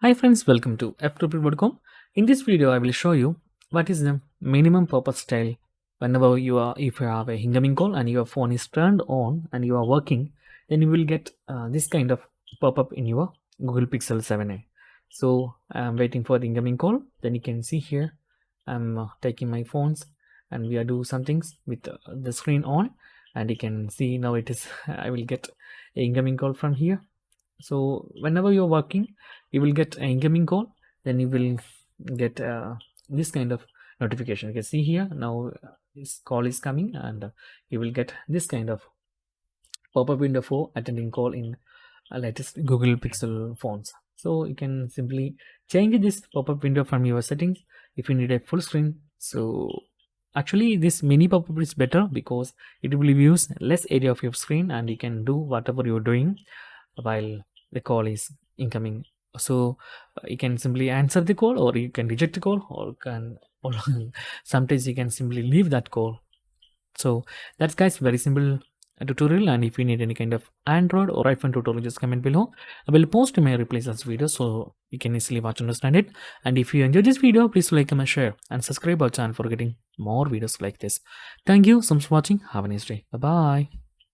Hi friends, welcome to Ftopreview.com. In this video, I will show you what is the minimum pop-up style whenever if you have a incoming call and your phone is turned on and you are working, then you will get this kind of pop-up in your Google Pixel 7a. So I'm waiting for the incoming call. Then you can see here, I'm taking my phones and we are do some things with the screen on, and you can see now it is I will get a incoming call from here. So whenever you're working, you will get an incoming call, then you will get this kind of notification. You can see here now this call is coming, and you will get this kind of pop-up window for attending call in latest Google Pixel phones. So you can simply change this pop-up window from your settings if you need a full screen. So actually this mini pop-up is better because it will use less area of your screen and you can do whatever you're doing while the call is incoming. So you can simply answer the call, or you can reject the call, or sometimes you can simply leave that call. So that's guys very simple tutorial, and if you need any kind of Android or iPhone tutorial, just comment below. I will post my replays as video so you can easily watch and understand it. And if you enjoyed this video, please like, comment, share and subscribe our channel for getting more videos like this. Thank you so much for watching. Have a nice day. Bye bye.